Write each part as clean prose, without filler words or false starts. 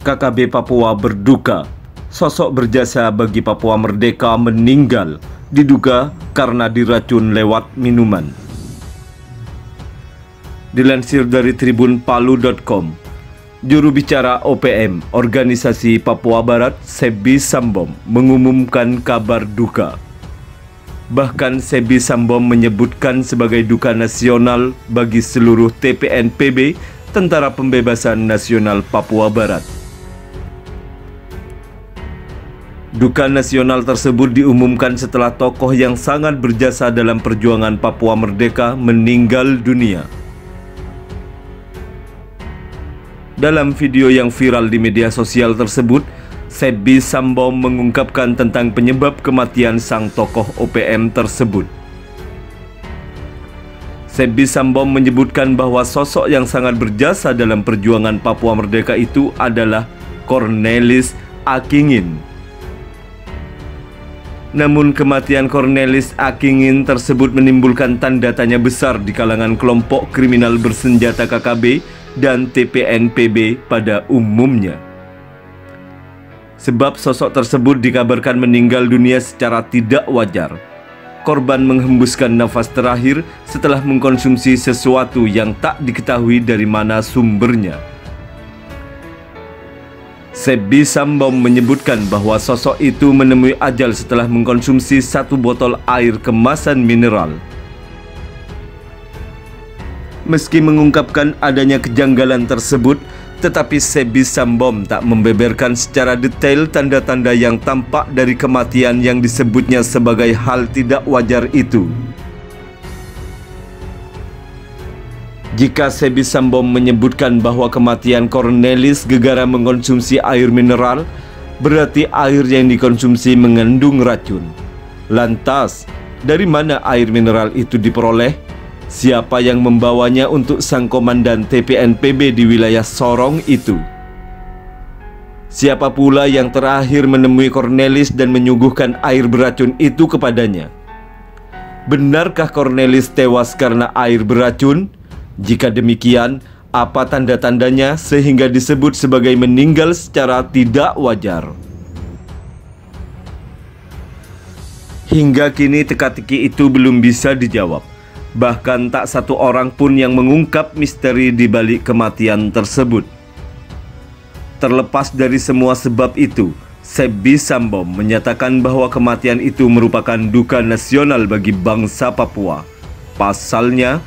KKB Papua berduka, sosok berjasa bagi Papua Merdeka meninggal, diduga karena diracun lewat minuman. Dilansir dari tribunpalu.com, juru bicara OPM, Organisasi Papua Barat, Sebi Sambom, mengumumkan kabar duka. Bahkan Sebi Sambom menyebutkan sebagai duka nasional bagi seluruh TPNPB, Tentara Pembebasan Nasional Papua Barat. Duka nasional tersebut diumumkan setelah tokoh yang sangat berjasa dalam perjuangan Papua Merdeka meninggal dunia. Dalam video yang viral di media sosial tersebut, Sebi Sambom mengungkapkan tentang penyebab kematian sang tokoh OPM tersebut. Sebi Sambom menyebutkan bahwa sosok yang sangat berjasa dalam perjuangan Papua Merdeka itu adalah Cornelis Akingin. Namun kematian Cornelis Akingin tersebut menimbulkan tanda tanya besar di kalangan kelompok kriminal bersenjata KKB dan TPNPB pada umumnya. Sebab sosok tersebut dikabarkan meninggal dunia secara tidak wajar. Korban menghembuskan nafas terakhir setelah mengkonsumsi sesuatu yang tak diketahui dari mana sumbernya. Sebi Sambom menyebutkan bahwa sosok itu menemui ajal setelah mengkonsumsi 1 botol air kemasan mineral. Meski mengungkapkan adanya kejanggalan tersebut, tetapi Sebi Sambom tak membeberkan secara detail tanda-tanda yang tampak dari kematian yang disebutnya sebagai hal tidak wajar itu. Jika Sebi Sambom menyebutkan bahwa kematian Cornelis gegara mengkonsumsi air mineral, berarti air yang dikonsumsi mengandung racun. Lantas, dari mana air mineral itu diperoleh? Siapa yang membawanya untuk sang komandan TPNPB di wilayah Sorong itu? Siapa pula yang terakhir menemui Cornelis dan menyuguhkan air beracun itu kepadanya? Benarkah Cornelis tewas karena air beracun? Jika demikian, apa tanda-tandanya sehingga disebut sebagai meninggal secara tidak wajar? Hingga kini teka-teki itu belum bisa dijawab. Bahkan tak satu orang pun yang mengungkap misteri di balik kematian tersebut. Terlepas dari semua sebab itu, Sebi Sambom menyatakan bahwa kematian itu merupakan duka nasional bagi bangsa Papua. Pasalnya,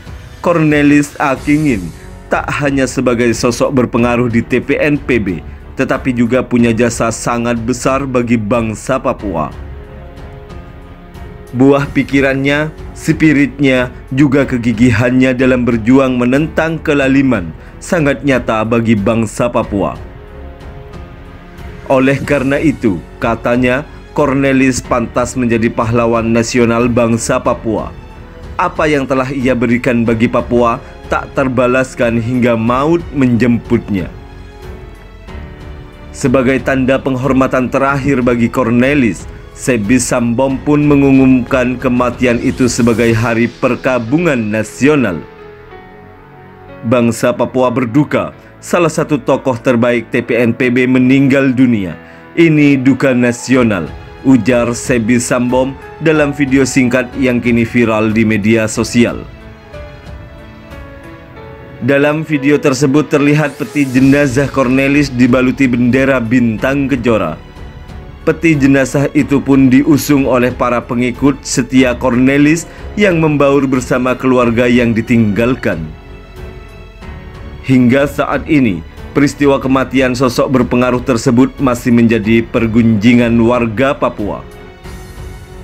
Cornelis Akingin tak hanya sebagai sosok berpengaruh di TPNPB, tetapi juga punya jasa sangat besar bagi bangsa Papua. Buah pikirannya, spiritnya, juga kegigihannya dalam berjuang menentang kelaliman sangat nyata bagi bangsa Papua. Oleh karena itu, katanya, Cornelis pantas menjadi pahlawan nasional bangsa Papua. Apa yang telah ia berikan bagi Papua tak terbalaskan hingga maut menjemputnya. Sebagai tanda penghormatan terakhir bagi Cornelis, Sebi Sambom pun mengumumkan kematian itu sebagai hari perkabungan nasional. Bangsa Papua berduka, salah satu tokoh terbaik TPNPB meninggal dunia. Ini duka nasional, ujar Sebi Sambom dalam video singkat yang kini viral di media sosial. Dalam video tersebut terlihat peti jenazah Cornelis dibaluti bendera bintang kejora. Peti jenazah itu pun diusung oleh para pengikut setia Cornelis yang membaur bersama keluarga yang ditinggalkan. Hingga saat ini, peristiwa kematian sosok berpengaruh tersebut masih menjadi pergunjingan warga Papua.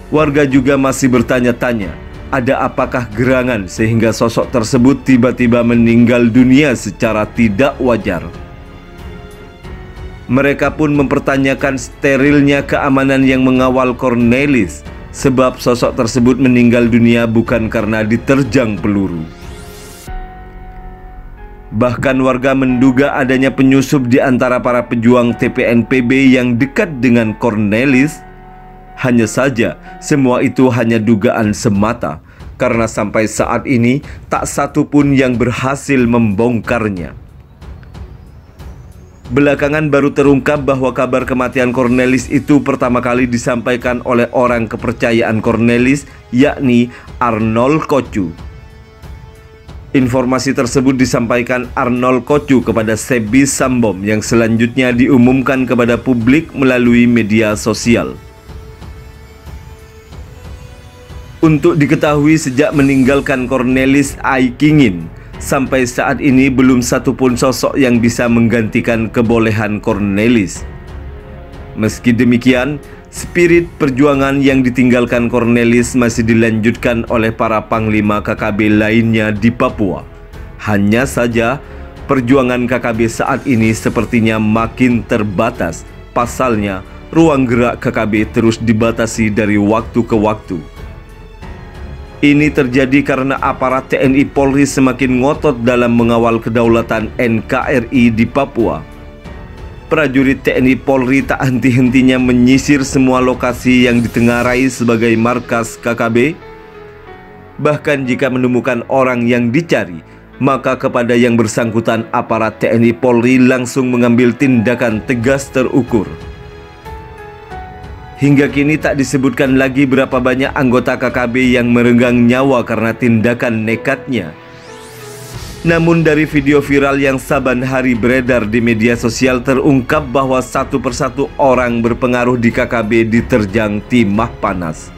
Warga juga masih bertanya-tanya, ada apakah gerangan sehingga sosok tersebut tiba-tiba meninggal dunia secara tidak wajar. Mereka pun mempertanyakan sterilnya keamanan yang mengawal Cornelis, sebab sosok tersebut meninggal dunia bukan karena diterjang peluru. Bahkan warga menduga adanya penyusup di antara para pejuang TPNPB yang dekat dengan Cornelis. Hanya saja, semua itu hanya dugaan semata, karena sampai saat ini tak satu pun yang berhasil membongkarnya. Belakangan baru terungkap bahwa kabar kematian Cornelis itu pertama kali disampaikan oleh orang kepercayaan Cornelis, yakni Arnold Kocu. Informasi tersebut disampaikan Arnold Kocu kepada Sebby Sambom yang selanjutnya diumumkan kepada publik melalui media sosial. Untuk diketahui, sejak meninggalkan Cornelis Aikingin, sampai saat ini belum satupun sosok yang bisa menggantikan kebolehan Cornelis. Meski demikian, spirit perjuangan yang ditinggalkan Cornelis masih dilanjutkan oleh para panglima KKB lainnya di Papua. Hanya saja, perjuangan KKB saat ini sepertinya makin terbatas. Pasalnya, ruang gerak KKB terus dibatasi dari waktu ke waktu. Ini terjadi karena aparat TNI Polri semakin ngotot dalam mengawal kedaulatan NKRI di Papua. Prajurit TNI Polri tak henti-hentinya menyisir semua lokasi yang ditengarai sebagai markas KKB. Bahkan jika menemukan orang yang dicari, maka kepada yang bersangkutan aparat TNI Polri langsung mengambil tindakan tegas terukur. Hingga kini tak disebutkan lagi berapa banyak anggota KKB yang merenggang nyawa karena tindakan nekatnya. Namun dari video viral yang saban hari beredar di media sosial terungkap bahwa satu persatu orang berpengaruh di KKB diterjang timah panas.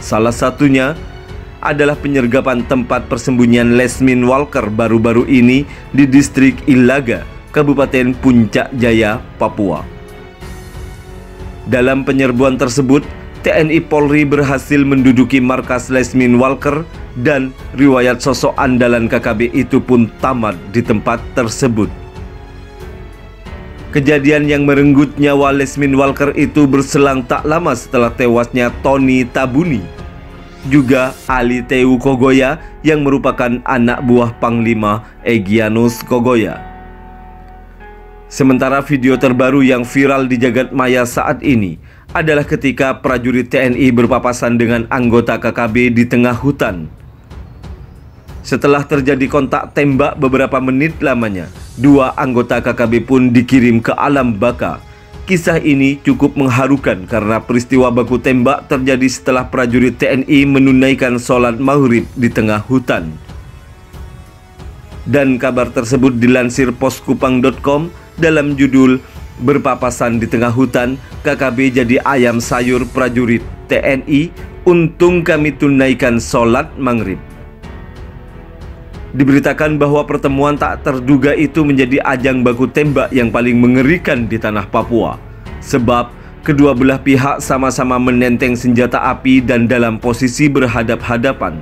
Salah satunya adalah penyergapan tempat persembunyian Lesmin Walker baru-baru ini di distrik Ilaga, Kabupaten Puncak Jaya, Papua. Dalam penyerbuan tersebut, TNI Polri berhasil menduduki markas Lesmin Walker dan riwayat sosok andalan KKB itu pun tamat di tempat tersebut. Kejadian yang merenggut nyawa Lesmin Walker itu berselang tak lama setelah tewasnya Tony Tabuni, juga Ali Teu Kogoya yang merupakan anak buah Panglima Egyanus Kogoya. Sementara video terbaru yang viral di jagat maya saat ini adalah ketika prajurit TNI berpapasan dengan anggota KKB di tengah hutan. Setelah terjadi kontak tembak beberapa menit lamanya, dua anggota KKB pun dikirim ke alam baka. Kisah ini cukup mengharukan karena peristiwa baku tembak terjadi setelah prajurit TNI menunaikan sholat maghrib di tengah hutan. Dan kabar tersebut dilansir poskupang.com dalam judul "Berpapasan di tengah hutan, KKB jadi ayam sayur prajurit TNI, untung kami tunaikan sholat maghrib." Diberitakan bahwa pertemuan tak terduga itu menjadi ajang baku tembak yang paling mengerikan di tanah Papua, sebab kedua belah pihak sama-sama menenteng senjata api dan dalam posisi berhadap-hadapan.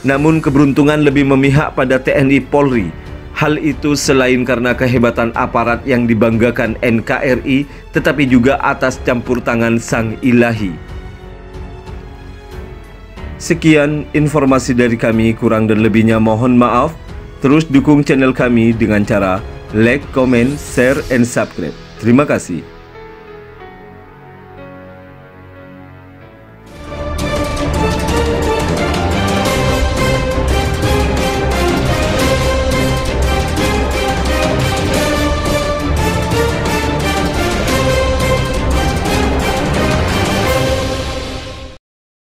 Namun keberuntungan lebih memihak pada TNI Polri. Hal itu selain karena kehebatan aparat yang dibanggakan NKRI, tetapi juga atas campur tangan Sang Ilahi. Sekian informasi dari kami, kurang dan lebihnya mohon maaf. Terus dukung channel kami dengan cara like, comment, share, and subscribe. Terima kasih.